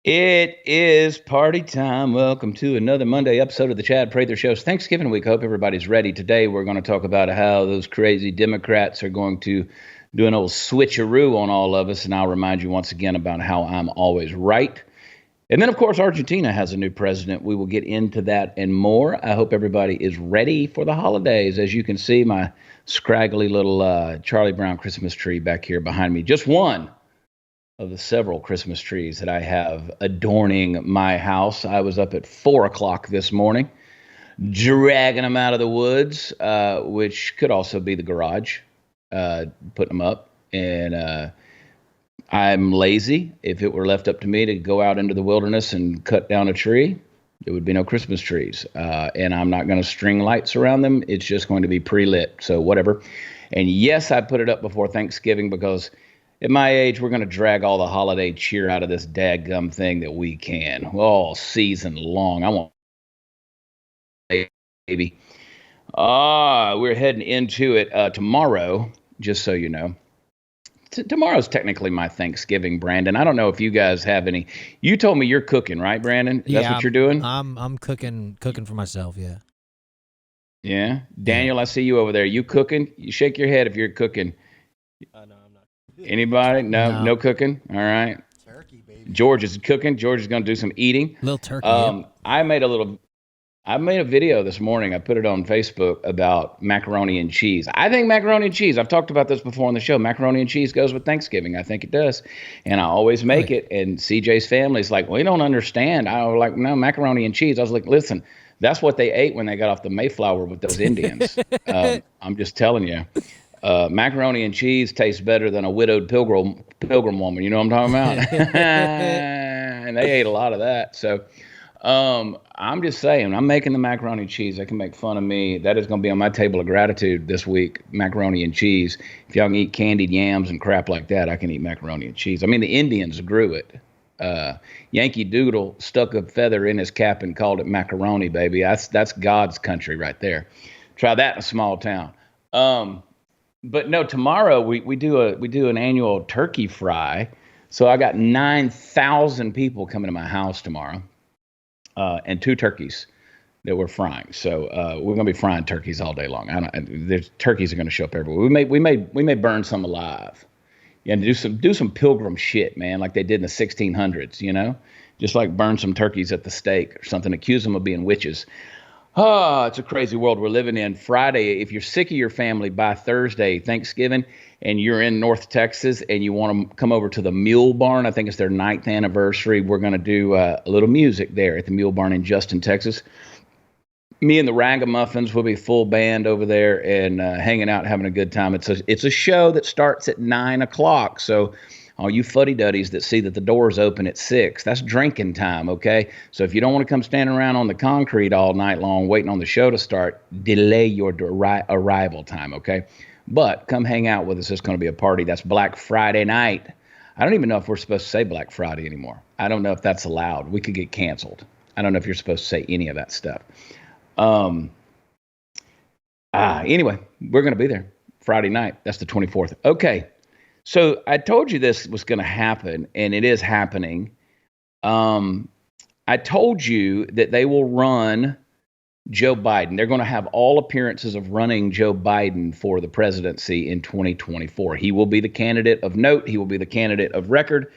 It is party time. Welcome to another Monday episode of the Chad Prather Show. It's Thanksgiving week. Hope everybody's ready. Today we're going to talk about how those crazy Democrats are going to do an old switcheroo on all of us. And I'll remind you once again about how I'm always right. And then, of course, Argentina has a new president. We will get into that and more. I hope everybody is ready for the holidays. As you can see, my scraggly little Charlie Brown Christmas tree back here behind me. Just one of the several Christmas trees that I have adorning my house. I was up at 4 o'clock this morning, dragging them out of the woods, which could also be the garage, putting them up. And I'm lazy. If it were left up to me to go out into the wilderness and cut down a tree, there would be no Christmas trees. And I'm not going to string lights around them. It's just going to be pre-lit. So whatever. And yes, I put it up before Thanksgiving because at my age, we're going to drag all the holiday cheer out of this dadgum thing that we can all season long. I want, baby. We're heading into it tomorrow, just so you know. Tomorrow's technically my Thanksgiving, Brandon. I don't know if you guys have any. You told me you're cooking, right, Brandon? That's what you're doing? I'm cooking for myself, yeah. Yeah? Daniel, I see you over there. You cooking? You shake your head if you're cooking. No, I'm not. Anybody? No cooking? All right. Turkey, baby. George is cooking. George is going to do some eating. Little turkey. Yeah. I made a video this morning. I put it on Facebook about macaroni and cheese. I think macaroni and cheese, I've talked about this before on the show. Macaroni and cheese goes with Thanksgiving. I think it does. And I always make it. And CJ's family's like, we don't understand. I was like, no, macaroni and cheese. I was like, listen, that's what they ate when they got off the Mayflower with those Indians. I'm just telling you. Macaroni and cheese tastes better than a widowed pilgrim woman. You know what I'm talking about? And they ate a lot of that. So I'm just saying, I'm making the macaroni and cheese. They can make fun of me. That is going to be on my table of gratitude this week, macaroni and cheese. If y'all can eat candied yams and crap like that, I can eat macaroni and cheese. I mean, the Indians grew it. Yankee Doodle stuck a feather in his cap and called it macaroni, baby. That's God's country right there. Try that in a small town. But no, tomorrow we do an annual turkey fry. So I got 9,000 people coming to my house tomorrow, and 2 turkeys that we're frying. So we're going to be frying turkeys all day long. There's turkeys are going to show up everywhere. We may burn some alive. Yeah, do some pilgrim shit, man, like they did in the 1600s. You know, just like burn some turkeys at the stake or something. Accuse them of being witches. Oh, it's a crazy world we're living in. Friday, if you're sick of your family by Thursday, Thanksgiving, and you're in North Texas and you want to come over to the Mule Barn, I think it's their 9th anniversary. We're going to do a little music there at the Mule Barn in Justin, Texas. Me and the Ragamuffins will be full band over there and hanging out, having a good time. It's a show that starts at 9 o'clock. So all you fuddy-duddies that see that the doors open at 6, that's drinking time, okay? So if you don't want to come standing around on the concrete all night long waiting on the show to start, delay your arrival time, okay? But come hang out with us. It's going to be a party. That's Black Friday night. I don't even know if we're supposed to say Black Friday anymore. I don't know if that's allowed. We could get canceled. I don't know if you're supposed to say any of that stuff. Anyway, we're going to be there Friday night. That's the 24th. Okay. So I told you this was going to happen, and it is happening. I told you that they will run Joe Biden. They're going to have all appearances of running Joe Biden for the presidency in 2024. He will be the candidate of note. He will be the candidate of record.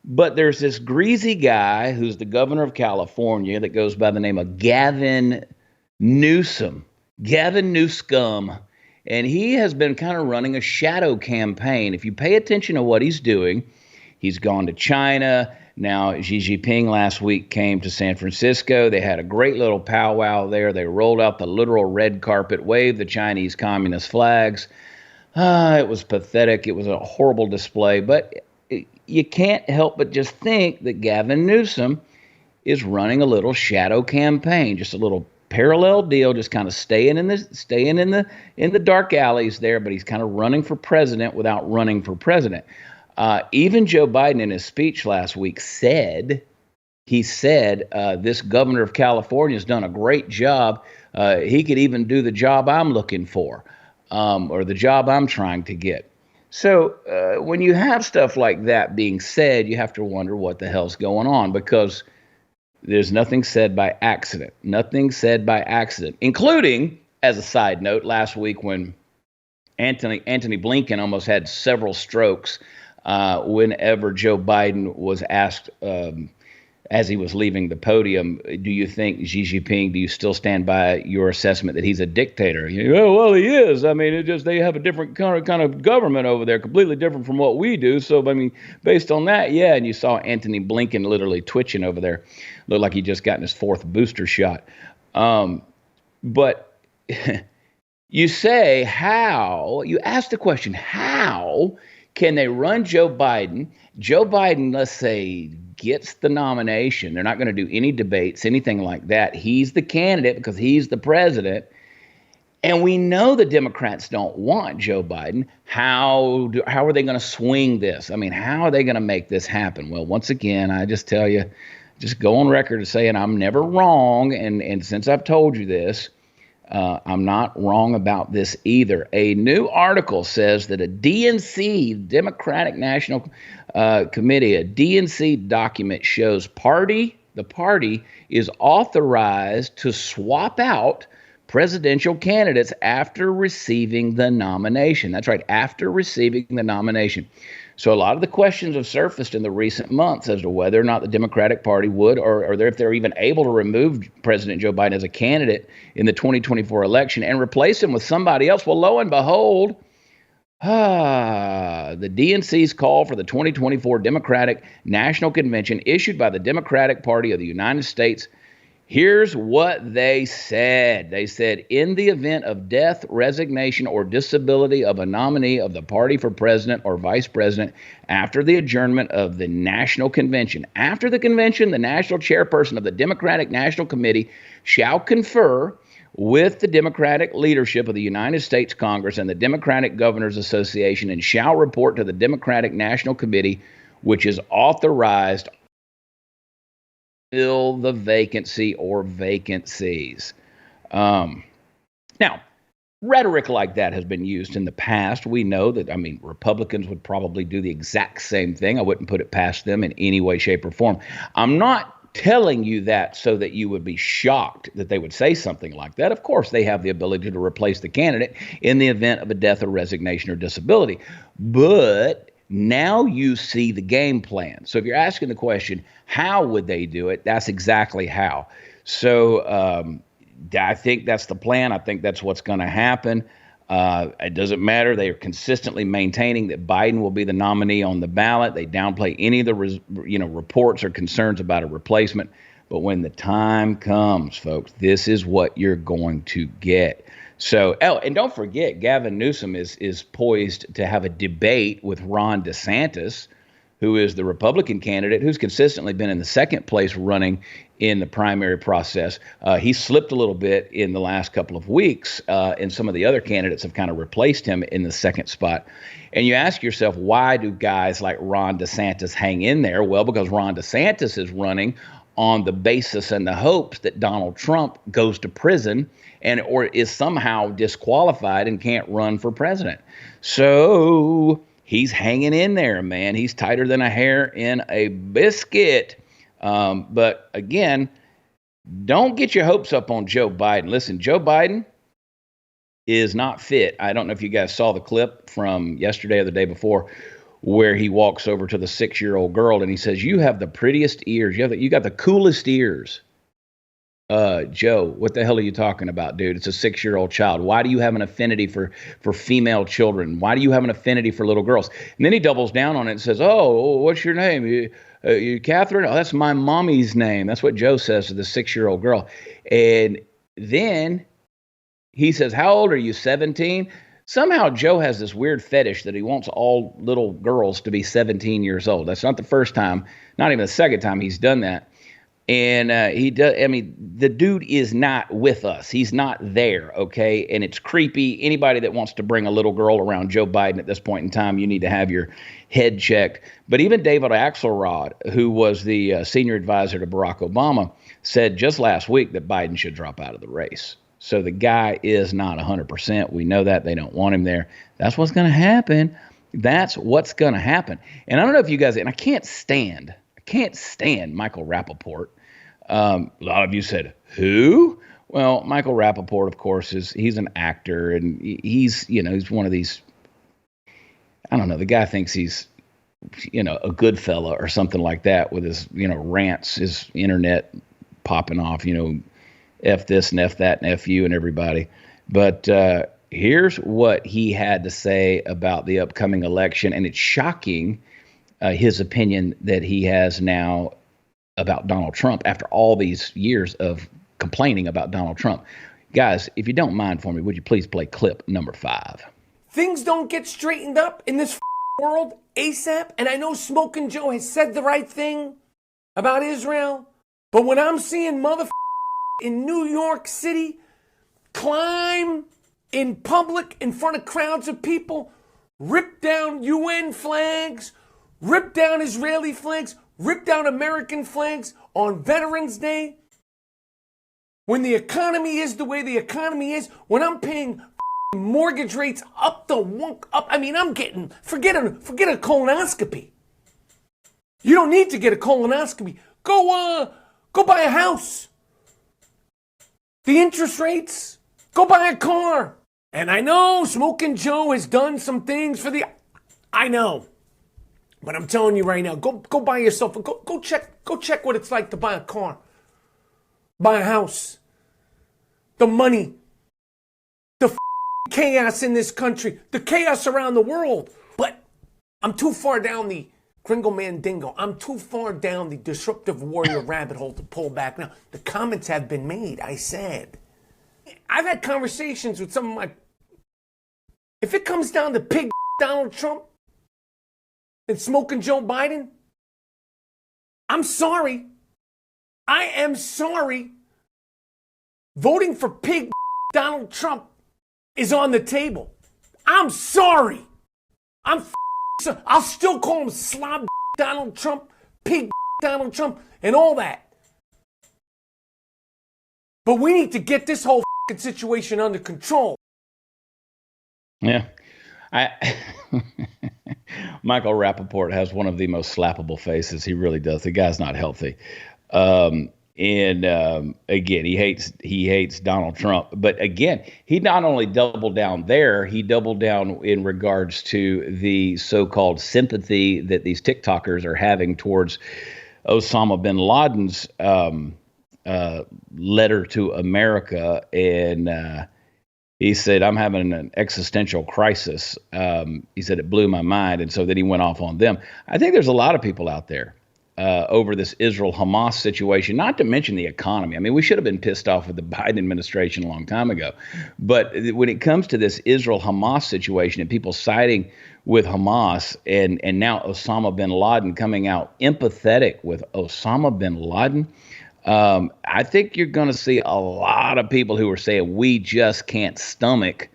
But there's this greasy guy who's the governor of California that goes by the name of Gavin Newsom. Gavin Newsom. And he has been kind of running a shadow campaign. If you pay attention to what he's doing, he's gone to China. Now, Xi Jinping last week came to San Francisco. They had a great little powwow there. They rolled out the literal red carpet, waved the Chinese communist flags. It was pathetic. It was a horrible display. But you can't help but just think that Gavin Newsom is running a little shadow campaign, just a little parallel deal, just kind of staying in the dark alleys there, but he's kind of running for president without running for president. Even Joe Biden in his speech last week said this governor of California has done a great job. He could even do the job I'm looking for. or the job I'm trying to get. So when you have stuff like that being said, you have to wonder what the hell's going on, because there's nothing said by accident. Nothing said by accident, including, as a side note, last week when Anthony Blinken almost had several strokes whenever Joe Biden was asked as he was leaving the podium, do you think Xi Jinping, do you still stand by your assessment that he's a dictator? Well, he is. I mean, they have a different kind of government over there, completely different from what we do. So, I mean, based on that, yeah. And you saw Anthony Blinken literally twitching over there. Looked like he just gotten his 4th booster shot. But you say, you ask the question, how can they run Joe Biden? Joe Biden, let's say, gets the nomination. They're not going to do any debates, anything like that. He's the candidate because he's the president. And we know the Democrats don't want Joe Biden. How are they going to swing this? I mean, how are they going to make this happen? Well, once again, I just tell you, just go on record as saying I'm never wrong. And since I've told you this, I'm not wrong about this either. A new article says that a DNC, Democratic National Committee, a DNC document shows the party is authorized to swap out presidential candidates after receiving the nomination. That's right, after receiving the nomination. So a lot of the questions have surfaced in the recent months as to whether or not the Democratic Party would, or if they're even able to remove President Joe Biden as a candidate in the 2024 election and replace him with somebody else. Well, lo and behold, the DNC's call for the 2024 Democratic National Convention issued by the Democratic Party of the United States. Here's what they said. They said, in the event of death, resignation, or disability of a nominee of the party for president or vice president after the adjournment of the National Convention. After the convention, the national chairperson of the Democratic National Committee shall confer with the Democratic leadership of the United States Congress and the Democratic Governors Association and shall report to the Democratic National Committee, which is authorized fill the vacancy or vacancies. Now, rhetoric like that has been used in the past. We know that, Republicans would probably do the exact same thing. I wouldn't put it past them in any way, shape, or form. I'm not telling you that so that you would be shocked that they would say something like that. Of course, they have the ability to replace the candidate in the event of a death or resignation or disability. But now you see the game plan. So if you're asking the question, how would they do it? That's exactly how. So I think that's the plan. I think that's what's going to happen. It doesn't matter. They are consistently maintaining that Biden will be the nominee on the ballot. They downplay any of the reports or concerns about a replacement. But when the time comes, folks, this is what you're going to get. So, and don't forget, Gavin Newsom is poised to have a debate with Ron DeSantis, who is the Republican candidate who's consistently been in the second place running in the primary process. He slipped a little bit in the last couple of weeks, and some of the other candidates have kind of replaced him in the second spot. And you ask yourself, why do guys like Ron DeSantis hang in there? Well, because Ron DeSantis is running on the basis and the hopes that Donald Trump goes to prison or is somehow disqualified and can't run for president. So he's hanging in there, man. He's tighter than a hair in a biscuit. But again, don't get your hopes up on Joe Biden. Listen, Joe Biden is not fit. I don't know if you guys saw the clip from yesterday or the day before where he walks over to the 6-year-old girl and he says, "You have the prettiest ears. You got the coolest ears." Joe, what the hell are you talking about, dude? It's a 6-year-old child. Why do you have an affinity for female children? Why do you have an affinity for little girls? And then he doubles down on it and says, "Oh, what's your name? You Catherine? Oh, that's my mommy's name." That's what Joe says to the 6-year-old girl. And then he says, "How old are you, 17? Somehow Joe has this weird fetish that he wants all little girls to be 17 years old. That's not the first time, not even the second time he's done that. And he does. I mean, the dude is not with us. He's not there. Okay. And it's creepy. Anybody that wants to bring a little girl around Joe Biden at this point in time, you need to have your head checked. But even David Axelrod, who was the senior advisor to Barack Obama, said just last week that Biden should drop out of the race. So the guy is not 100%. We know that. They don't want him there. That's what's going to happen. That's what's going to happen. And I don't know if you guys, and I can't stand Michael Rappaport. A lot of you said, who? Well, Michael Rappaport, of course, he's an actor, and he's one of these, I don't know, the guy thinks he's, a good fella or something like that with his, rants, his internet popping off, F this and F that and F you and everybody. But here's what he had to say about the upcoming election, and it's shocking, his opinion that he has now about Donald Trump after all these years of complaining about Donald Trump. Guys, if you don't mind for me, would you please play clip number 5? Things don't get straightened up in this world ASAP, and I know Smoking Joe has said the right thing about Israel, but when I'm seeing in New York City climb in public in front of crowds of people, rip down UN flags, rip down Israeli flags, rip down American flags on Veterans Day, when the economy is the way the economy is, when I'm paying mortgage rates up, I mean, I'm getting, forget a colonoscopy. You don't need to get a colonoscopy. Go buy a house. The interest rates, go buy a car. And I know Smoking Joe has done some things I know. But I'm telling you right now, go buy yourself, go check what it's like to buy a car. Buy a house. The money. The chaos in this country. The chaos around the world. But I'm too far down the Gringo Mandingo. I'm too far down the disruptive warrior rabbit hole to pull back now. The comments have been made, I said. I've had conversations with some of my... If it comes down to pig Donald Trump and Smoking Joe Biden, I'm sorry. I am sorry. Voting for pig Donald Trump is on the table. I'm sorry. I'll still call him slob Donald Trump, pig Donald Trump, and all that. But we need to get this whole situation under control. Yeah. Michael Rappaport has one of the most slappable faces. He really does. The guy's not healthy. Again, he hates Donald Trump. But again, he not only doubled down there, he doubled down in regards to the so-called sympathy that these TikTokers are having towards Osama bin Laden's letter to America. And he said, I'm having an existential crisis. He said it blew my mind. And so then he went off on them. I think there's a lot of people out there over this Israel-Hamas situation, not to mention the economy. I mean, we should have been pissed off with the Biden administration a long time ago. But when it comes to this Israel-Hamas situation and people siding with Hamas and now Osama bin Laden coming out empathetic with Osama bin Laden, I think you're going to see a lot of people who are saying we just can't stomach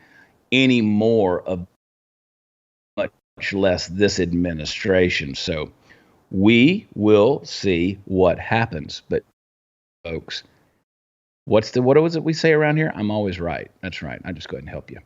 any more of, much less this administration. So we will see what happens. But folks, what was it we say around here? I'm always right. That's right. I'll just go ahead and help you.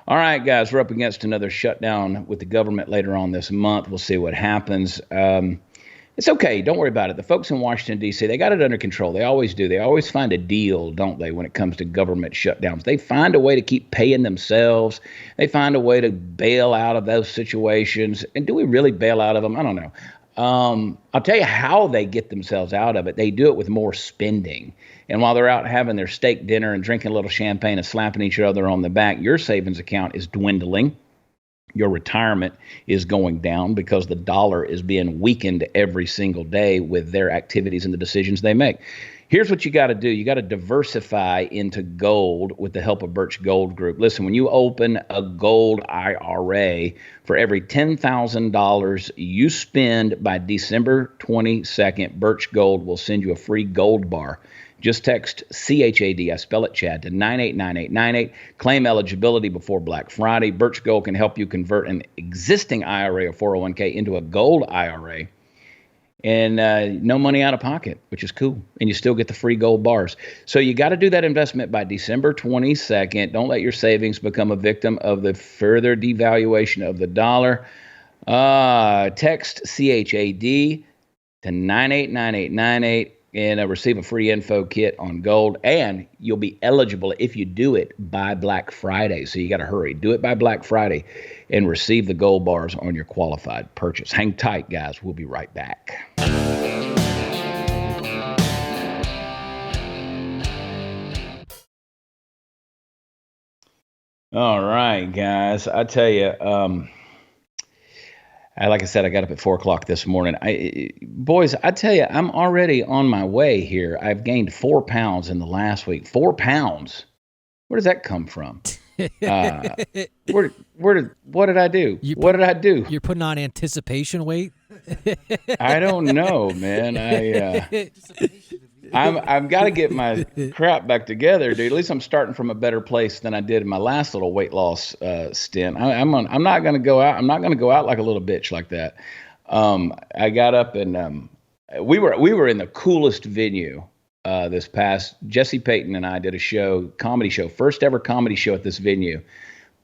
All right, guys, we're up against another shutdown with the government later on this month. We'll see what happens. It's okay. Don't worry about it. The folks in Washington, D.C., they got it under control. They always do. They always find a deal, don't they, when it comes to government shutdowns. They find a way to keep paying themselves. They find a way to bail out of those situations. And do we really bail out of them? I don't know. I'll tell you how they get themselves out of it. They do it with more spending. And while they're out having their steak dinner and drinking a little champagne and slapping each other on the back, your savings account is dwindling. Your retirement is going down because the dollar is being weakened every single day with their activities and the decisions they make. Here's what you got to do. You got to diversify into gold with the help of Birch Gold Group. Listen, when you open a gold IRA, for every $10,000 you spend by December 22nd, Birch Gold will send you a free gold bar. Just text CHAD, I spell it Chad, to 989898. Claim eligibility before Black Friday. Birch Gold can help you convert an existing IRA or 401k into a gold IRA. and no money out of pocket, which is cool. And you still get the free gold bars. So you got to do that investment by December 22nd. Don't let your savings become a victim of the further devaluation of the dollar. Text CHAD to 989898 and receive a free info kit on gold. And you'll be eligible if you do it by Black Friday. So you got to hurry. Do it by Black Friday and receive the gold bars on your qualified purchase. Hang tight, guys. We'll be right back. All right, guys. I tell you, like I said, I got up at 4 o'clock this morning. Boys, I tell you, I'm already on my way here. I've gained 4 pounds in the last week. 4 pounds. Where does that come from? What did I do? What did I do? You're putting on anticipation weight? I don't know, man. I've got to get my crap back together, dude. At least I'm starting from a better place than I did in my last little weight loss stint. I'm not going to go out. I'm not going to go out like a little bitch like that. I got up and we were in the coolest venue this past. Jesse Payton and I did a comedy show, first ever comedy show at this venue,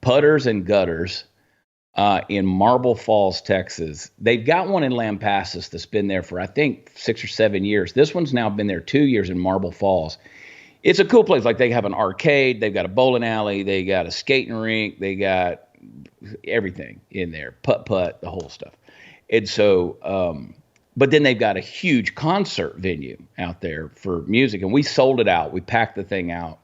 Putters and Gutters. In Marble Falls, Texas. They've got one in Lampasas that's been there for, I think, 6 or 7 years. This one's now been there 2 years in Marble Falls. It's a cool place. Like, they have an arcade, they've got a bowling alley, they got a skating rink, they got everything in there, putt, the whole stuff. And so, but then they've got a huge concert venue out there for music, and we sold it out. We packed the thing out.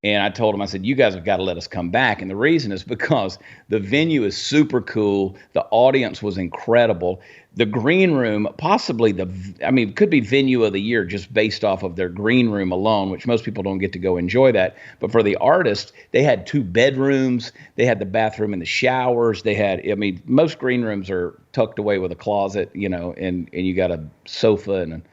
And I told him, I said, you guys have got to let us come back. And the reason is because the venue is super cool. The audience was incredible. The green room, possibly could be venue of the year just based off of their green room alone, which most people don't get to go enjoy that. But for the artists, they had 2 bedrooms. They had the bathroom and the showers. They had, most green rooms are tucked away with a closet, and you got a sofa and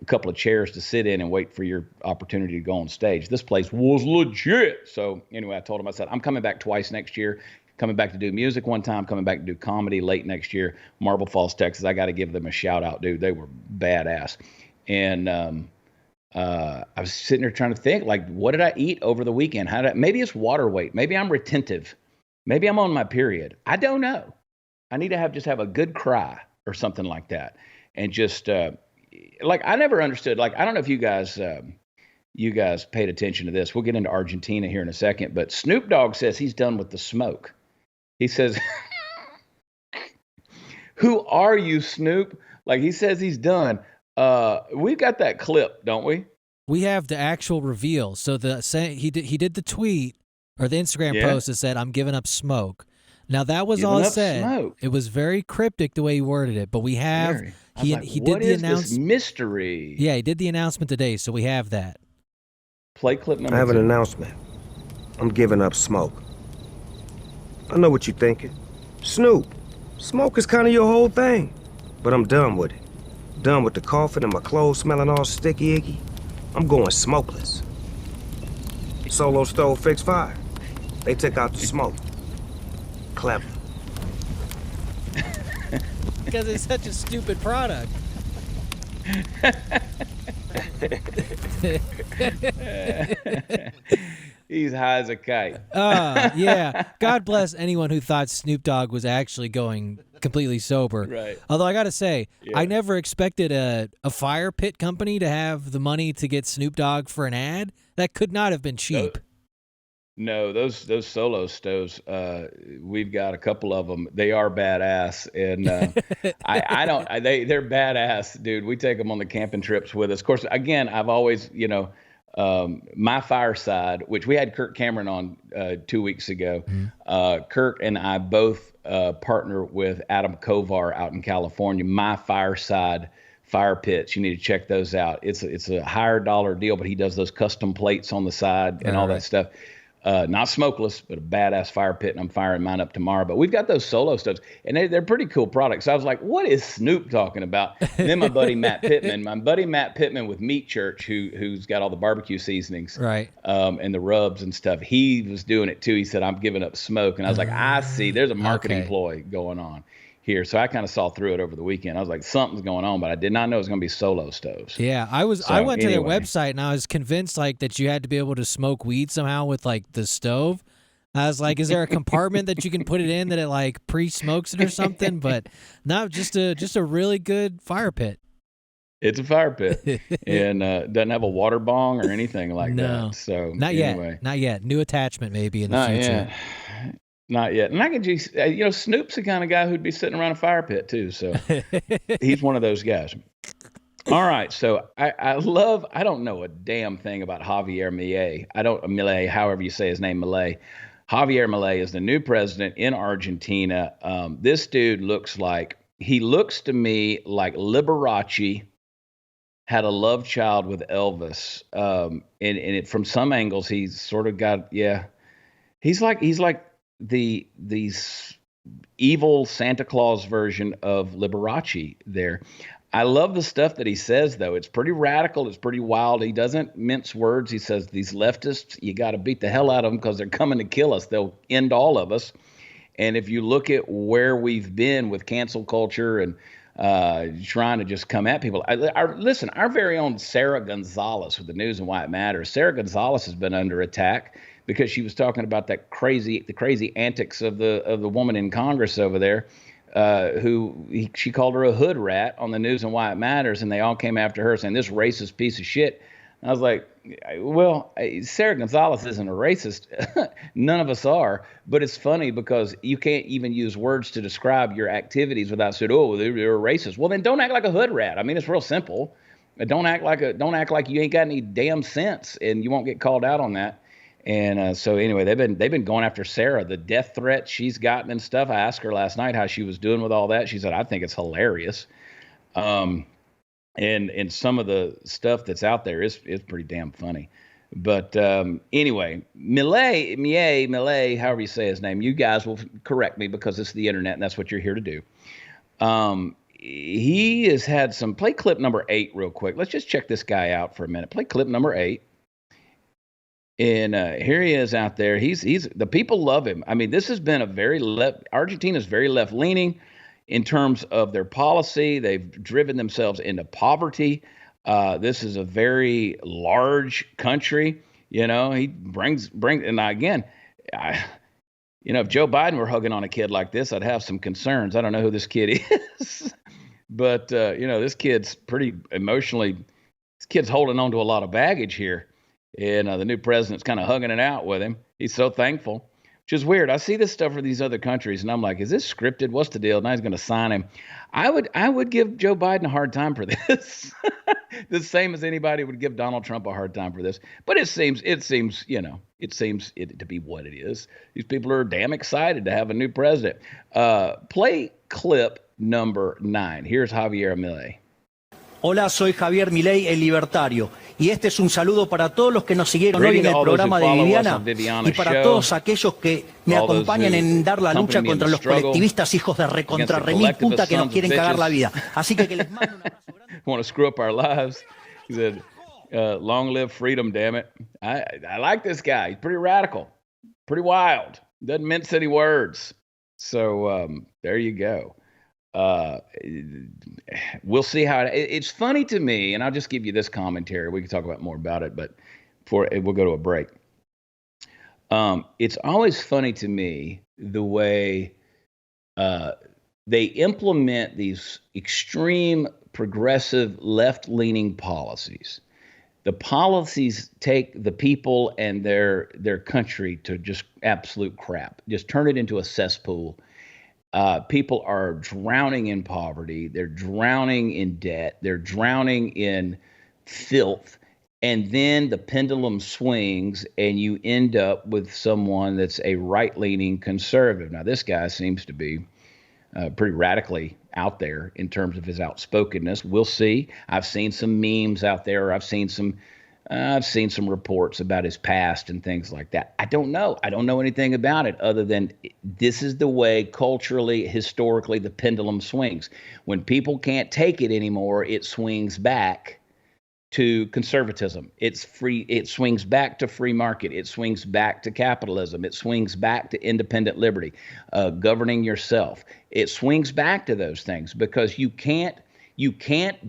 a couple of chairs to sit in and wait for your opportunity to go on stage. This place was legit. So anyway, I told him, I said, I'm coming back twice next year, coming back to do music one time, coming back to do comedy late next year, Marble Falls, Texas. I got to give them a shout out, dude. They were badass. And I was sitting there trying to think, like, what did I eat over the weekend? Maybe it's water weight. Maybe I'm retentive. Maybe I'm on my period. I don't know. I need to just have a good cry or something like that. And just, I never understood, I don't know if you guys paid attention to this. We'll get into Argentina here in a second, but Snoop Dogg says he's done with the smoke. He says, who are you, Snoop? He says he's done. We've got that clip, don't we? We have the actual reveal. So he did the tweet or the Instagram post that said, I'm giving up smoke. Now, that was all it said. Smoke. It was very cryptic the way he worded it, but we have he did the announcement. This mystery? Yeah, he did the announcement today, so we have that. Play clip number 2. I have an announcement. I'm giving up smoke. I know what you're thinking. Snoop, smoke is kind of your whole thing, but I'm done with it. Done with the coughing and my clothes smelling all sticky icky. I'm going smokeless. Solo Stove Fix Fire. They took out the smoke. Clever. Because it's such a stupid product. He's high as a kite. Yeah. God bless anyone who thought Snoop Dogg was actually going completely sober. Right. Although I got to say, I never expected a fire pit company to have the money to get Snoop Dogg for an ad. That could not have been cheap. No, those Solo stoves, we've got a couple of them. They are badass, and they're badass, dude. We take them on the camping trips with us. Of course, again, I've always, my fireside, which we had Kirk Cameron on 2 weeks ago. Mm-hmm. Kirk and I both partner with Adam Kovar out in California. My Fireside fire pits. You need to check those out. It's a higher dollar deal, but he does those custom plates on the side and all that stuff. Not smokeless, but a badass fire pit, and I'm firing mine up tomorrow. But we've got those Solo stoves, and they're pretty cool products. So I was like, what is Snoop talking about? And then my buddy Matt Pittman with Meat Church, who's got all the barbecue seasonings, right? And the rubs and stuff. He was doing it too. He said, I'm giving up smoke. And I was like, I see, there's a marketing ploy going on. here. So I kind of saw through it over the weekend. I was like, something's going on, but I did not know it was going to be solo stoves. Yeah, I went to their website and I was convinced like that you had to be able to smoke weed somehow with like the stove. I was like, is there a compartment that you can put it in that it like pre-smokes it or something? But no, just a really good fire pit. It's a fire pit, and doesn't have a water bong or anything like that. So not yet. New attachment maybe in the future. Not yet. And I can just, Snoop's the kind of guy who'd be sitting around a fire pit too. So he's one of those guys. All right. So I don't know a damn thing about Javier Milei. Milei, however you say his name, Milei. Javier Milei is the new president in Argentina. This dude looks to me like Liberace had a love child with Elvis. And from some angles, he's sort of got, he's like the evil Santa Claus version of Liberace there. I love the stuff that he says, though. It's pretty radical. It's pretty wild. He doesn't mince words. He says, these leftists, you got to beat the hell out of them because they're coming to kill us. They'll end all of us. And if you look at where we've been with cancel culture and trying to just come at people. Listen, our very own Sarah Gonzalez with the News and Why It Matters. Sarah Gonzalez has been under attack because she was talking about the crazy antics of the woman in Congress over there, she called her a hood rat on the News and Why It Matters, and they all came after her saying this racist piece of shit. And I was like, well, Sarah Gonzalez isn't a racist. None of us are. But it's funny because you can't even use words to describe your activities without saying, oh, they're racist. Well, then don't act like a hood rat. I mean, it's real simple. Don't act like you ain't got any damn sense, and you won't get called out on that. And so anyway, they've been going after Sarah, the death threats she's gotten and stuff. I asked her last night how she was doing with all that. She said, I think it's hilarious. And some of the stuff that's out there is pretty damn funny. But anyway, Milei, however you say his name, you guys will correct me because it's the internet and that's what you're here to do. He has had play clip number 8 real quick. Let's just check this guy out for a minute. Play clip number 8. And here he is out there. He's the people love him. I mean, this has been Argentina's very left leaning in terms of their policy. They've driven themselves into poverty. This is a very large country. He brings, and again, if Joe Biden were hugging on a kid like this, I'd have some concerns. I don't know who this kid is, but this kid's pretty emotionally. This kid's holding on to a lot of baggage here. And the new president's kind of hugging it out with him. He's so thankful, which is weird. I see this stuff for these other countries, and I'm like, is this scripted? What's the deal? Now he's going to sign him. I would give Joe Biden a hard time for this. The same as anybody would give Donald Trump a hard time for this. But it seems it to be what it is. These people are damn excited to have a new president. Play clip number 9. Here's Javier Milei. Hola, soy Javier Milei, el libertario, y este es un saludo para todos los que nos siguieron hoy en el programa de Viviana y para todos aquellos que me acompañan en dar la lucha contra los colectivistas hijos de recontra remil puta que nos quieren cagar la vida. Así que les mando un abrazo grande. Want to screw up our lives. He said, long live freedom, damn it. I like this guy. He's pretty radical, pretty wild. Doesn't mince any words. So there you go. We'll see how it's funny to me, and I'll just give you this commentary. We can talk about more about it, but we'll go to a break. It's always funny to me the way they implement these extreme progressive left-leaning policies. The policies take the people and their country to just absolute crap, just turn it into a cesspool. People are drowning in poverty. They're drowning in debt. They're drowning in filth. And then the pendulum swings and you end up with someone that's a right-leaning conservative. Now, this guy seems to be pretty radically out there in terms of his outspokenness. We'll see. I've seen some memes out there. I've seen some reports about his past and things like that. I don't know. I don't know anything about it other than this is the way culturally, historically, the pendulum swings. When people can't take it anymore, it swings back to conservatism. It's free. It swings back to free market. It swings back to capitalism. It swings back to independent liberty, governing yourself. It swings back to those things because you can't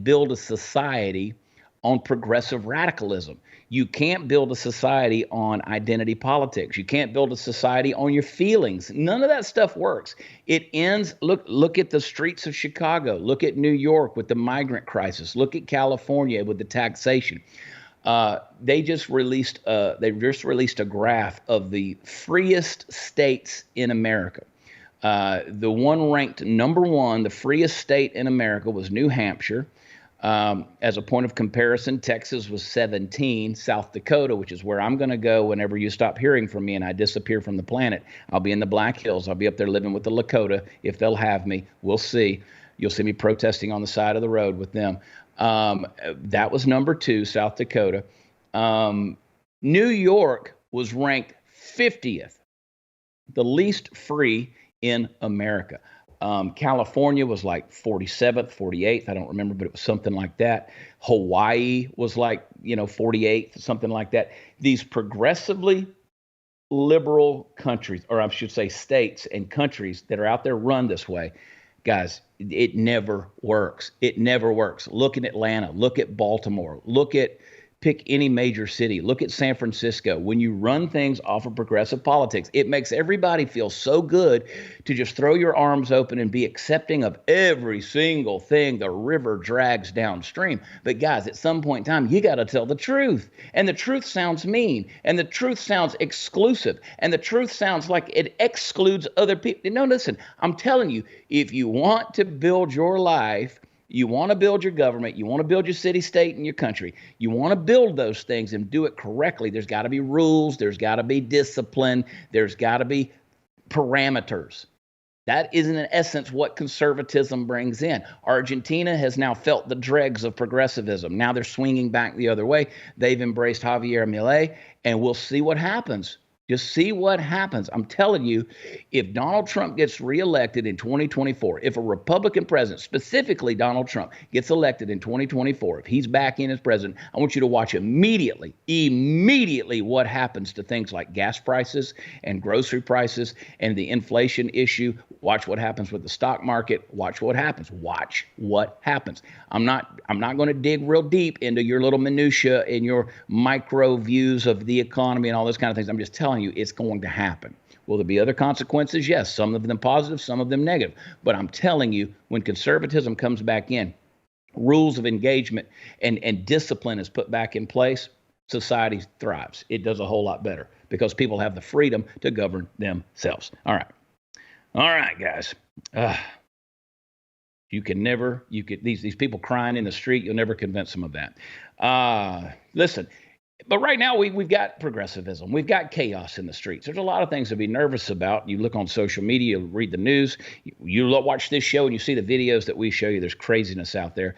build a society on progressive radicalism. You can't build a society on identity politics. You can't build a society on your feelings. None of that stuff works. It ends, look at the streets of Chicago. Look at New York with the migrant crisis. Look at California with the taxation. They just released a graph of the freest states in America. The one ranked number one, the freest state in America was New Hampshire. As a point of comparison, Texas was 17. South Dakota, which is where I'm going to go whenever you stop hearing from me and I disappear from the planet. I'll be in the Black Hills. I'll be up there living with the Lakota if they'll have me. We'll see. You'll see me protesting on the side of the road with them. That was number 2, South Dakota. New York was ranked 50th, the least free in America. California was like 47th, 48th. I don't remember, but it was something like that. Hawaii was like, 48th, something like that. These progressively liberal countries, or I should say states and countries that are out there run this way, guys, it never works. It never works. Look at Atlanta. Look at Baltimore. Pick any major city. Look at San Francisco. When you run things off of progressive politics, it makes everybody feel so good to just throw your arms open and be accepting of every single thing the river drags downstream. But guys, at some point in time, you got to tell the truth. And the truth sounds mean. And the truth sounds exclusive. And the truth sounds like it excludes other people. No, listen, I'm telling you, if you want to build your life, you want to build your government, you want to build your city, state, and your country, you want to build those things and do it correctly, there's got to be rules, there's got to be discipline, there's got to be parameters. That is, in essence, what conservatism brings in. Argentina has now felt the dregs of progressivism. Now they're swinging back the other way. They've embraced Javier Milei, and we'll see what happens. Just see what happens. I'm telling you, if Donald Trump gets reelected in 2024, if a Republican president, specifically Donald Trump, gets elected in 2024, if he's back in as president, I want you to watch immediately what happens to things like gas prices and grocery prices and the inflation issue. Watch what happens with the stock market. Watch what happens. Watch what happens. I'm not going to dig real deep into your little minutia and your micro views of the economy and all those kind of things. I'm just telling you, it's going to happen. Will there be other consequences? Yes, some of them positive, some of them negative. But I'm telling you, when conservatism comes back in, rules of engagement and discipline is put back in place, society thrives. It does a whole lot better because people have the freedom to govern themselves. All right, guys. These people crying in the street, you'll never convince them of that. Listen, but right now we've got progressivism. We've got chaos in the streets. There's a lot of things to be nervous about. You look on social media, read the news, you watch this show and you see the videos that we show you. There's craziness out there.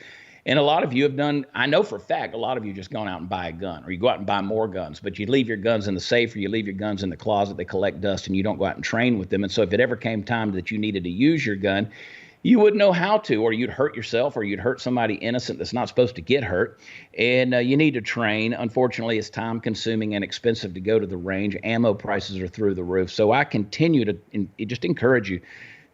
And a lot of you have done, I know for a fact, a lot of you just gone out and buy a gun, or you go out and buy more guns, but you leave your guns in the safe or you leave your guns in the closet, they collect dust, and you don't go out and train with them. And so if it ever came time that you needed to use your gun, you wouldn't know how to, or you'd hurt yourself, or you'd hurt somebody innocent that's not supposed to get hurt. And you need to train. Unfortunately, it's time consuming and expensive to go to the range. Ammo prices are through the roof. So I continue to just encourage you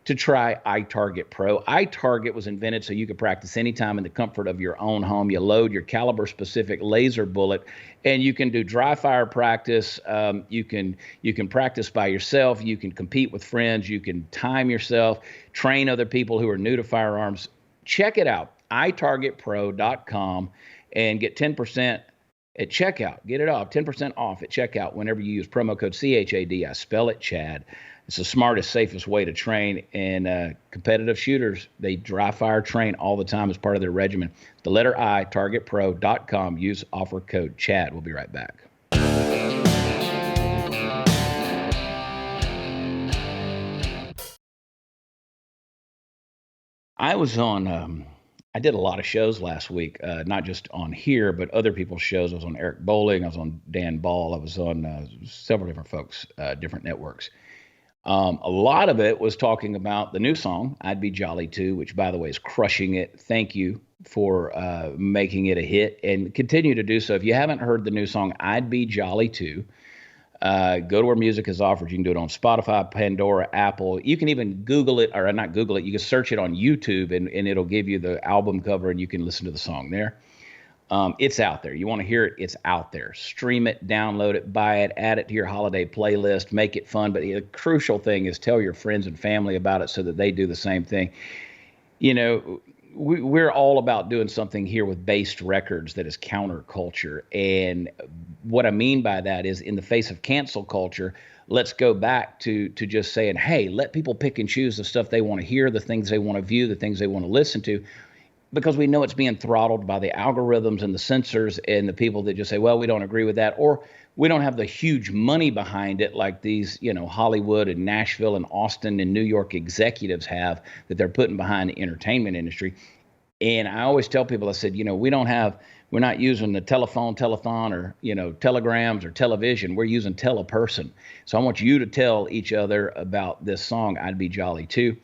to try iTarget Pro. iTarget was invented so you could practice anytime in the comfort of your own home. You load your caliber-specific laser bullet, and you can do dry fire practice. You can practice by yourself. You can compete with friends. You can time yourself, train other people who are new to firearms. Check it out, itargetpro.com, and get 10% at checkout. Get it off, 10% off at checkout whenever you use promo code CHAD. I spell it Chad. It's the smartest, safest way to train. And competitive shooters, they dry fire train all the time as part of their regimen. The letter I, targetpro.com. Use offer code Chad. We'll be right back. I was on, I did a lot of shows last week, not just on here, but other people's shows. I was on Eric Bowling. I was on Dan Ball. I was on several different folks, different networks. A lot of it was talking about the new song, I'd Be Jolly Too, which, by the way, is crushing it. Thank you making it a hit and continue to do so. If you haven't heard the new song, I'd Be Jolly Too, go to where music is offered. You can do it on Spotify, Pandora, Apple. You can even Google it, or not Google it. You can search it on YouTube, and it'll give you the album cover, and you can listen to the song there. It's out there. You want to hear it? It's out there. Stream it, download it, buy it, add it to your holiday playlist, make it fun. But the crucial thing is tell your friends and family about it so that they do the same thing. You know, we're all about doing something here with based records that is counterculture. And what I mean by that is, in the face of cancel culture, let's go back to just saying, hey, let people pick and choose the stuff they want to hear, the things they want to view, the things they want to listen to, because we know it's being throttled by the algorithms and the censors and the people that just say, well, we don't agree with that, or we don't have the huge money behind it like these, you know, Hollywood and Nashville and Austin and New York executives have, that they're putting behind the entertainment industry. And I always tell people, I said, you know, we're not using the telethon, or, you know, telegrams or television. We're using teleperson. So I want you to tell each other about this song, I'd Be Jolly Too.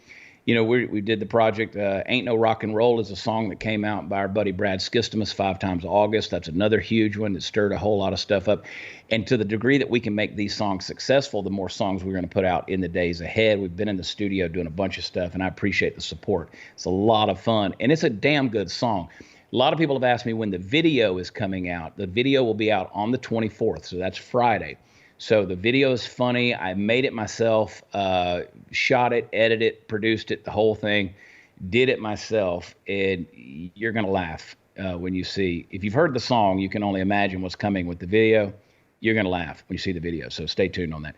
You know, we did the project, Ain't No Rock and Roll is a song that came out by our buddy Brad Skistimus, 5 Times August. That's another huge one that stirred a whole lot of stuff up. And to the degree that we can make these songs successful, the more songs we're going to put out in the days ahead. We've been in the studio doing a bunch of stuff, and I appreciate the support. It's a lot of fun, and it's a damn good song. A lot of people have asked me when the video is coming out. The video will be out on the 24th, so that's Friday. So the video is funny. I made it myself, shot it, edited it, produced it, the whole thing, did it myself, and you're going to laugh when you see. If you've heard the song, you can only imagine what's coming with the video. You're going to laugh when you see the video, so stay tuned on that.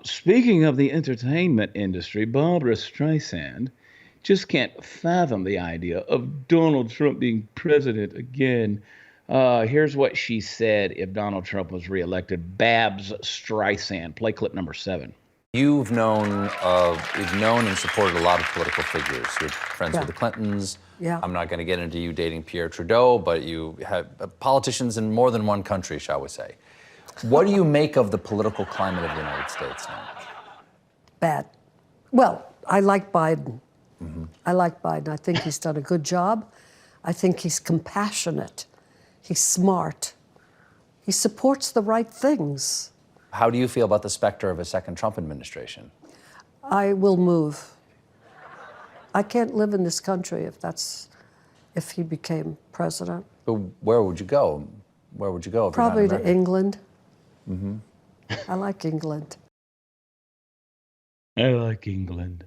Speaking of the entertainment industry, Barbara Streisand just can't fathom the idea of Donald Trump being president again. Here's what she said if Donald Trump was reelected. Babs Streisand. Play clip number 7. You've known and supported a lot of political figures. You're friends with the Clintons. Yeah. I'm not going to get into you dating Pierre Trudeau, but you have politicians in more than one country, shall we say. What do you make of the political climate of the United States now? Bad. Well, I like Biden. Mm-hmm. I like Biden. I think he's done a good job. I think he's compassionate. He's smart. He supports the right things. How do you feel about the specter of a second Trump administration? I will move. I can't live in this country if he became president. But where would you go? Where would you go? If Probably you're not to England. Mm-hmm. I like England. I like England.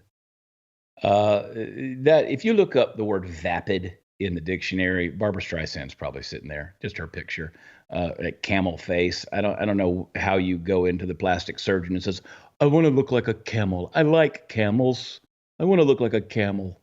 That if you look up the word vapid in the dictionary, Barbara Streisand's probably sitting there, just her picture, a camel face. I don't know how you go into the plastic surgeon and says, I want to look like a camel. I like camels. I want to look like a camel.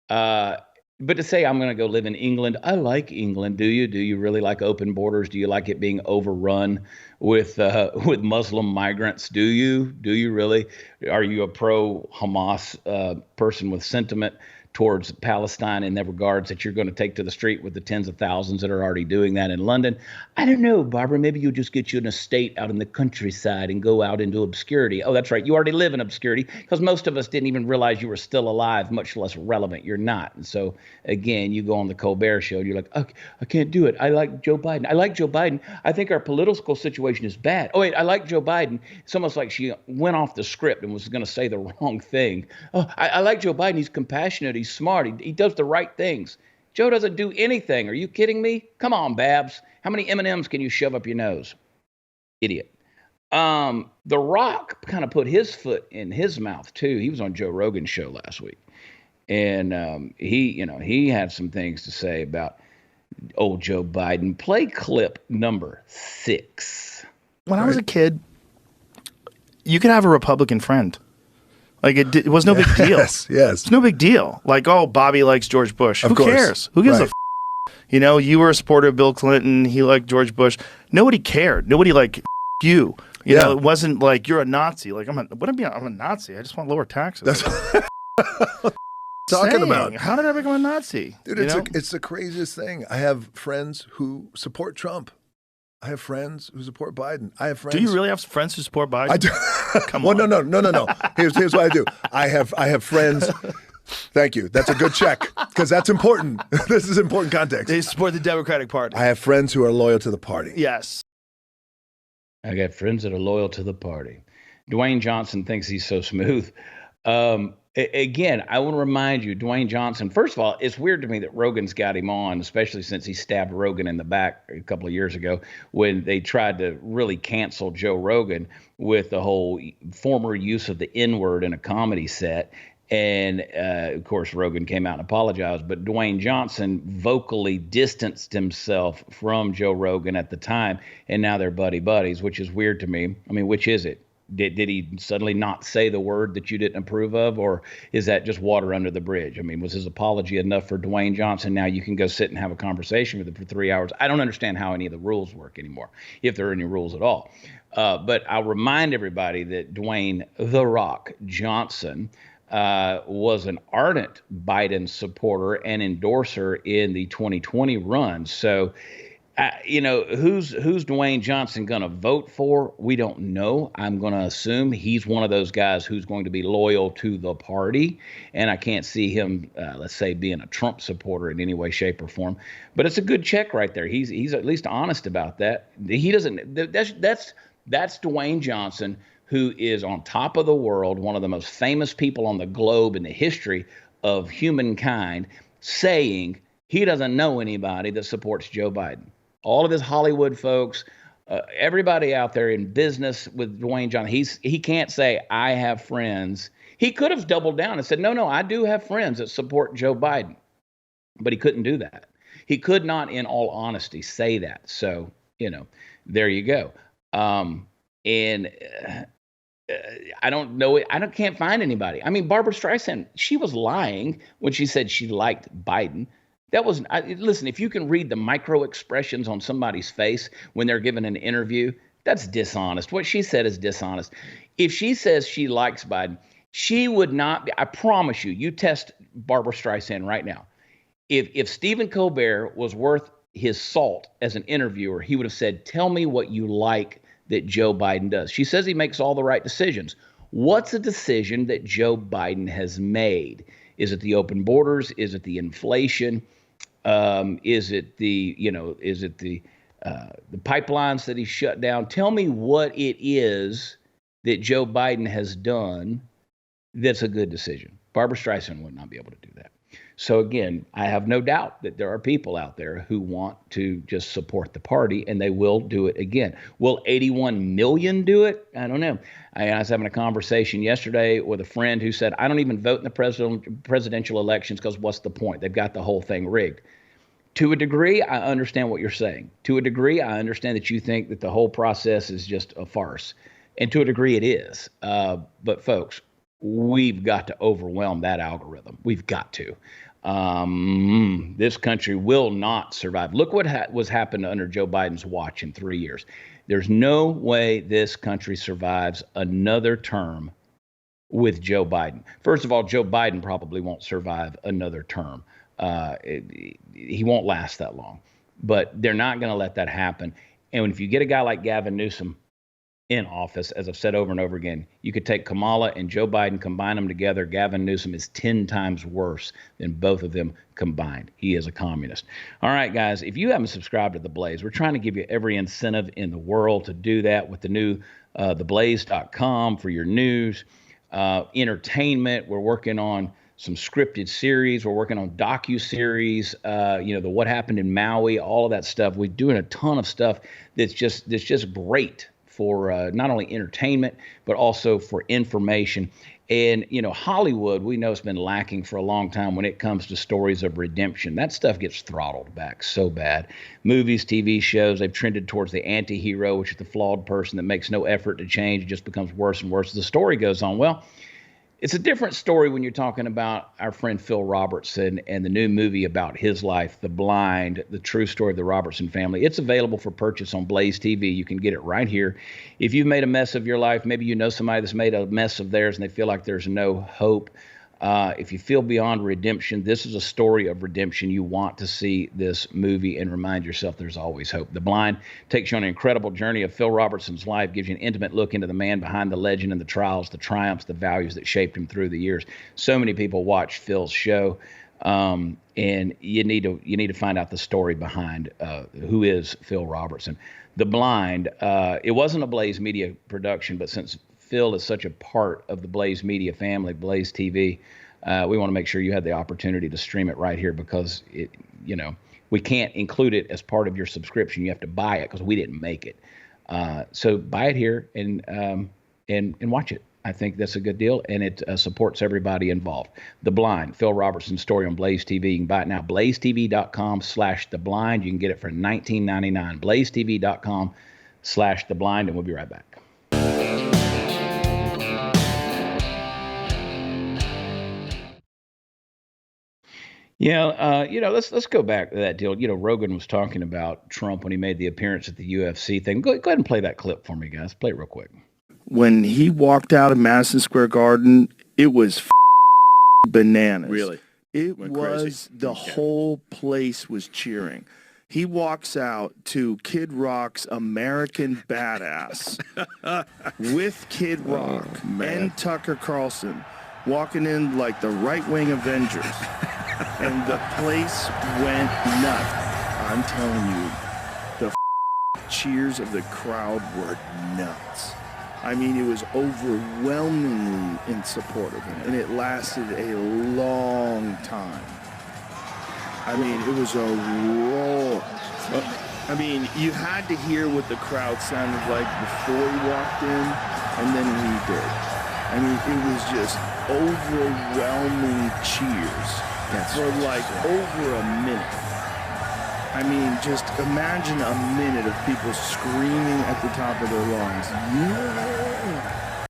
But to say I'm going to go live in England, I like England. Do you? Do you really like open borders? Do you like it being overrun with Muslim migrants? Do you? Do you really? Are you a pro-Hamas person with sentiment towards Palestine in the regards that you're going to take to the street with the tens of thousands that are already doing that in London? I don't know, Barbara. Maybe you'll just get you an estate out in the countryside and go out into obscurity. Oh, that's right. You already live in obscurity, because most of us didn't even realize you were still alive, much less relevant. You're not. And so, again, you go on the Colbert Show and you're like, okay, I can't do it. I like Joe Biden. I like Joe Biden. I think our political situation is bad. Oh, wait, I like Joe Biden. It's almost like she went off the script and was going to say the wrong thing. Oh, I like Joe Biden. He's compassionate. He's smart. He does the right things. Joe doesn't do anything. Are you kidding me? Come on, Babs. How many M&Ms can you shove up your nose? Idiot. The Rock kind of put his foot in his mouth too. He was on Joe Rogan's show last week, and he had some things to say about old Joe Biden. Play clip number 6. When I was a kid, you could have a Republican friend. Like, it was no big deal. Yes. It's no big deal. Like, oh, Bobby likes George Bush. Who cares? Who gives a f***? You know, you were a supporter of Bill Clinton. He liked George Bush. Nobody cared. Nobody like you. You know, it wasn't like you're a Nazi. Like, I'm a Nazi. I just want lower taxes. That's talking about. How did I become a Nazi? Dude, it's the craziest thing. I have friends who support Trump. I have friends who support Biden. I have friends. Do you really have friends who support Biden? I do. Come on. No. Here's what I do. I have friends Thank you. That's a good check because that's important. This is important context. They support the Democratic Party. I have friends who are loyal to the party. Yes. I got friends that are loyal to the party. Dwayne Johnson thinks he's so smooth. Again, I want to remind you, Dwayne Johnson, first of all, it's weird to me that Rogan's got him on, especially since he stabbed Rogan in the back a couple of years ago when they tried to really cancel Joe Rogan with the whole former use of the N-word in a comedy set. And, of course, Rogan came out and apologized. But Dwayne Johnson vocally distanced himself from Joe Rogan at the time. And now they're buddies, which is weird to me. I mean, which is it? Did he suddenly not say the word that you didn't approve of? Or is that just water under the bridge? I mean, was his apology enough for Dwayne Johnson? Now you can go sit and have a conversation with him for 3 hours. I don't understand how any of the rules work anymore, if there are any rules at all. But I'll remind everybody that Dwayne "The Rock" Johnson was an ardent Biden supporter and endorser in the 2020 run. So, who's Dwayne Johnson going to vote for? We don't know. I'm going to assume he's one of those guys who's going to be loyal to the party. And I can't see him, let's say, being a Trump supporter in any way, shape, or form. But it's a good check right there. He's at least honest about that. He doesn't. That's Dwayne Johnson, who is on top of the world, one of the most famous people on the globe in the history of humankind, saying he doesn't know anybody that supports Joe Biden. All of his Hollywood folks, everybody out there in business with Dwayne Johnson, he can't say, I have friends. He could have doubled down and said, no, I do have friends that support Joe Biden. But he couldn't do that. He could not, in all honesty, say that. So, there you go. I don't know. Can't find anybody. I mean, Barbara Streisand, she was lying when she said she liked Biden. That was, listen, if you can read the micro expressions on somebody's face when they're given an interview, that's dishonest. What she said is dishonest. If she says she likes Biden, she would not be, I promise you test Barbara Streisand right now. If Stephen Colbert was worth his salt as an interviewer, he would have said, tell me what you like that Joe Biden does. She says he makes all the right decisions. What's a decision that Joe Biden has made? Is it the open borders? Is it the inflation? Is it the pipelines that he shut down? Tell me what it is that Joe Biden has done that's a good decision. Barbara Streisand would not be able to do that. So again, I have no doubt that there are people out there who want to just support the party, and they will do it again. Will 81 million do it? I don't know. I was having a conversation yesterday with a friend who said, I don't even vote in the presidential elections because what's the point? They've got the whole thing rigged. To a degree, I understand what you're saying. To a degree, I understand that you think that the whole process is just a farce. And to a degree, it is. But folks, we've got to overwhelm that algorithm. We've got to. This country will not survive. Look what was happened under Joe Biden's watch in 3 years. There's no way this country survives another term with Joe Biden. First of all, Joe Biden probably won't survive another term. He won't last that long. But they're not going to let that happen. And if you get a guy like Gavin Newsom in office, as I've said over and over again, you could take Kamala and Joe Biden, combine them together. Gavin Newsom is 10 times worse than both of them combined. He is a communist. All right, guys, if you haven't subscribed to The Blaze, we're trying to give you every incentive in the world to do that with the new theblaze.com for your news, entertainment. We're working on some scripted series. We're working on docu-series, the What Happened in Maui, all of that stuff. We're doing a ton of stuff that's just great for not only entertainment, but also for information. And, Hollywood, we know it's been lacking for a long time when it comes to stories of redemption. That stuff gets throttled back so bad. Movies, TV shows, they've trended towards the anti-hero, which is the flawed person that makes no effort to change. It just becomes worse and worse as the story goes on. Well, it's a different story when you're talking about our friend Phil Robertson and the new movie about his life, The Blind, the true story of the Robertson family. It's available for purchase on BlazeTV. You can get it right here. If you've made a mess of your life, maybe you know somebody that's made a mess of theirs and they feel like there's no hope. If you feel beyond redemption, this is a story of redemption. You want to see this movie and remind yourself there's always hope. The Blind takes you on an incredible journey of Phil Robertson's life, gives you an intimate look into the man behind the legend and the trials, the triumphs, the values that shaped him through the years. So many people watch Phil's show, and you need to find out the story behind who is Phil Robertson. The Blind, it wasn't a Blaze Media production, but since Phil is such a part of the Blaze Media family, BlazeTV, we want to make sure you had the opportunity to stream it right here, because we can't include it as part of your subscription. You have to buy it because we didn't make it. So buy it here and watch it. I think that's a good deal, and it supports everybody involved. The Blind, Phil Robertson Story on BlazeTV. You can buy it now. BlazeTV.com/theblind. You can get it for $19.99. BlazeTV.com/theblind, and we'll be right back. Yeah, let's go back to that deal. Rogan was talking about Trump when he made the appearance at the UFC thing. Go ahead and play that clip for me, guys. Play it real quick. When he walked out of Madison Square Garden, it was bananas. Really? It Went was, crazy. the whole place was cheering. He walks out to Kid Rock's American Badass with Kid Rock and Tucker Carlson walking in like the right-wing Avengers. And the place went nuts. I'm telling you, the cheers of the crowd were nuts. I mean, it was overwhelmingly in support of him, and it lasted a long time. I mean, it was a roar. I mean, you had to hear what the crowd sounded like before he walked in, and then he did. I mean, it was just overwhelming cheers for like over a minute. I mean, just imagine a minute of people screaming at the top of their lungs. Yeah.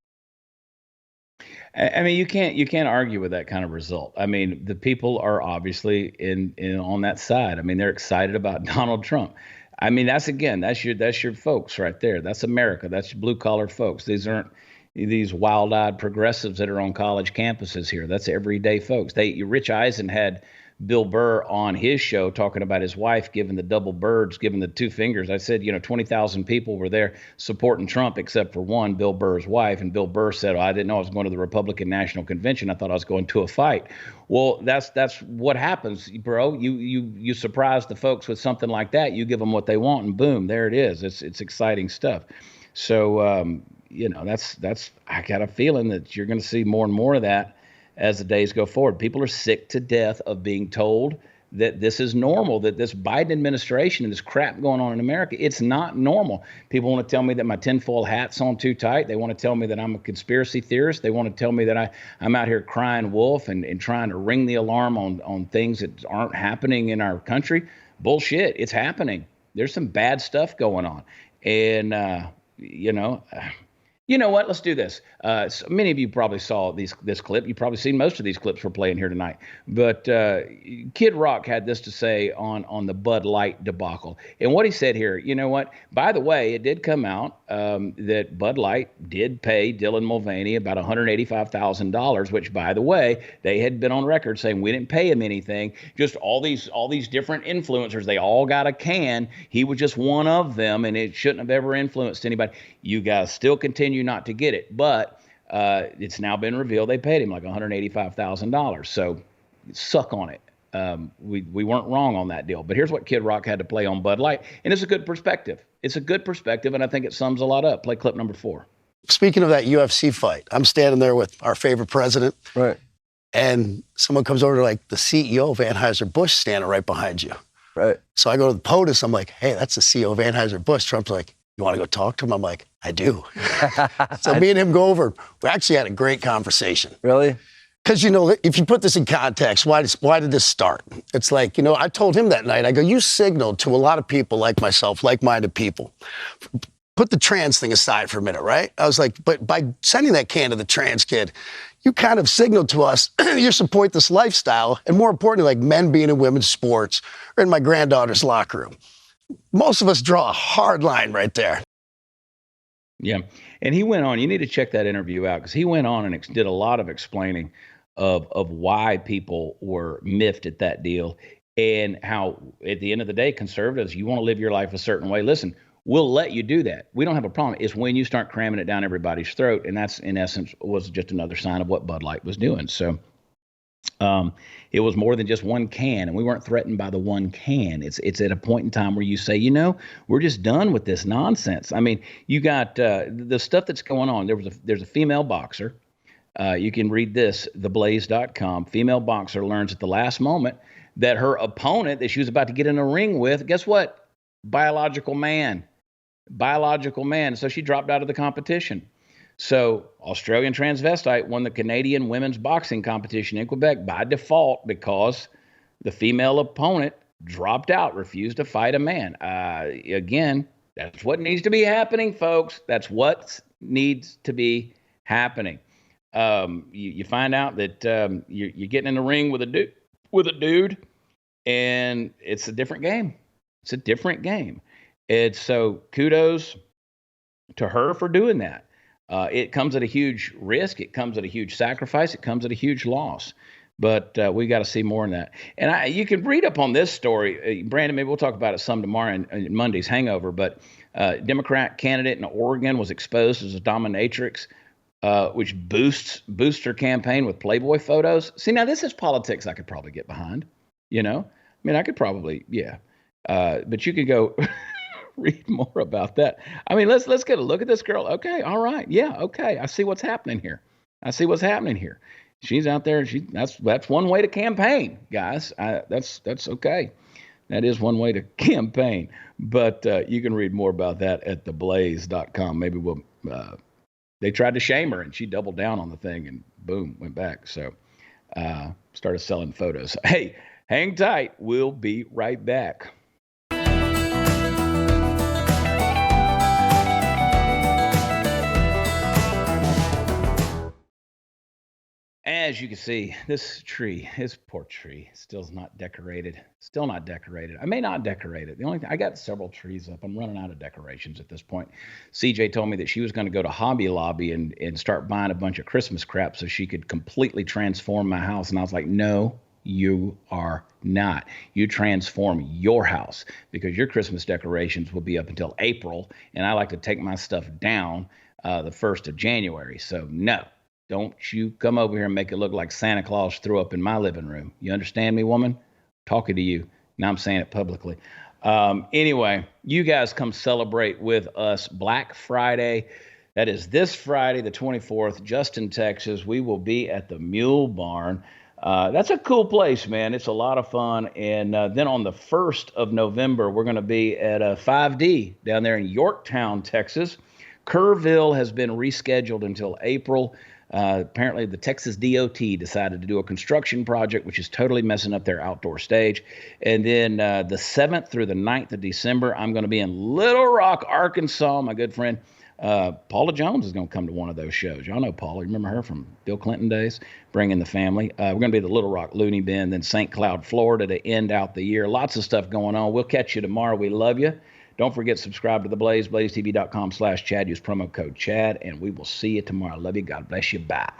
I mean, you can't argue with that kind of result. I mean, the people are obviously in on that side. I mean, they're excited about Donald Trump. I mean, that's your folks right there. That's America. That's your blue collar folks. These aren't these wild-eyed progressives that are on college campuses here. That's everyday folks. Rich Eisen had Bill Burr on his show talking about his wife giving the double birds, giving the two fingers. I said, 20,000 people were there supporting Trump except for one, Bill Burr's wife. And Bill Burr said, I didn't know I was going to the Republican National Convention. I thought I was going to a fight. Well, that's what happens, bro. You surprise the folks with something like that. You give them what they want, and boom, there it is. It's exciting stuff. So, that's I got a feeling that you're going to see more and more of that as the days go forward. People are sick to death of being told that this is normal, that this Biden administration and this crap going on in America, it's not normal. People want to tell me that my tinfoil hat's on too tight. They want to tell me that I'm a conspiracy theorist. They want to tell me that I'm out here crying wolf and trying to ring the alarm on things that aren't happening in our country. Bullshit, it's happening. There's some bad stuff going on. And, you know what? Let's do this. So many of you probably saw this clip. You've probably seen most of these clips we're playing here tonight. But Kid Rock had this to say on the Bud Light debacle. And what he said here, you know what? By the way, it did come out that Bud Light did pay Dylan Mulvaney about $185,000, which, by the way, they had been on record saying we didn't pay him anything. Just all these different influencers, they all got a can. He was just one of them, and it shouldn't have ever influenced anybody. You guys still continue not to get it, but it's now been revealed they paid him like $185,000. So suck on it. We weren't wrong on that deal. But here's what Kid Rock had to play on Bud Light, and it's a good perspective. It's a good perspective, and I think it sums a lot up. Play clip number 4. Speaking of that UFC fight, I'm standing there with our favorite president, right? And someone comes over to like the CEO of Anheuser-Busch standing right behind you, right? So I go to the POTUS. I'm like, hey, that's the CEO of Anheuser-Busch. Trump's like, you want to go talk to him? I'm like, I do. So me and him go over. We actually had a great conversation. Really? Because, if you put this in context, why did this start? It's like, I told him that night, I go, you signaled to a lot of people like myself, like-minded people. Put the trans thing aside for a minute, right? I was like, but by sending that can to the trans kid, you kind of signaled to us you support this lifestyle, and more importantly, like men being in women's sports or in my granddaughter's locker room. Most of us draw a hard line right there. Yeah. And he went on, you need to check that interview out, because he went on and did a lot of explaining of why people were miffed at that deal, and how at the end of the day, conservatives, you want to live your life a certain way. Listen, we'll let you do that. We don't have a problem. It's when you start cramming it down everybody's throat, and that's in essence was just another sign of what Bud Light was doing. So it was more than just one can, and we weren't threatened by the one can. It's at a point in time where you say, you know, we're just done with this nonsense. I mean, you got the stuff that's going on. There's a female boxer. You can read this, theblaze.com. Female boxer learns at the last moment that her opponent that she was about to get in a ring with, guess what? Biological man. So she dropped out of the competition. So Australian transvestite won the Canadian women's boxing competition in Quebec by default because the female opponent dropped out, refused to fight a man. Again, that's what needs to be happening, folks. That's what needs to be happening. You find out that you're getting in the ring with a dude, and it's a different game. It's a different game. It's so kudos to her for doing that. It comes at a huge risk. It comes at a huge sacrifice. It comes at a huge loss. But we got to see more in that. And you can read up on this story. Brandon, maybe we'll talk about it some tomorrow in Monday's Hangover. But Democrat candidate in Oregon was exposed as a dominatrix, which boosts her campaign with Playboy photos. See, now this is politics I could probably get behind. You know, I mean, I could probably, yeah. But you could go read more about that. I mean, let's get a look at this girl. Okay, all right, yeah, okay. I see what's happening here. She's out there, and that's one way to campaign, guys. That's okay. That is one way to campaign. But you can read more about that at theblaze.com. Maybe we'll. They tried to shame her, and she doubled down on the thing, and boom, went back. So started selling photos. Hey, hang tight. We'll be right back. As you can see, this poor tree, still not decorated. I may not decorate it. The only thing, I got several trees up. I'm running out of decorations at this point. CJ told me that she was going to go to Hobby Lobby and start buying a bunch of Christmas crap so she could completely transform my house. And I was like, no, you are not. You transform your house, because your Christmas decorations will be up until April, and I like to take my stuff down the 1st of January. So no. Don't you come over here and make it look like Santa Claus threw up in my living room. You understand me, woman? Talking to you. Now I'm saying it publicly. Anyway, you guys come celebrate with us Black Friday. That is this Friday, the 24th, Justin, Texas. We will be at the Mule Barn. That's a cool place, man. It's a lot of fun. And then on the 1st of November, we're going to be at 5D down there in Yorktown, Texas. Kerrville has been rescheduled until April. Apparently the Texas DOT decided to do a construction project, which is totally messing up their outdoor stage. And then the 7th through the 9th of December, I'm going to be in Little Rock, Arkansas. My good friend Paula Jones is going to come to one of those shows. Y'all know Paula. Remember her from Bill Clinton days, bringing the family. We're going to be at the Little Rock Looney Bin, then St. Cloud, Florida to end out the year. Lots of stuff going on. We'll catch you tomorrow. We love you. Don't forget, subscribe to The Blaze, blazetv.com/Chad. Use promo code Chad, and we will see you tomorrow. Love you. God bless you. Bye.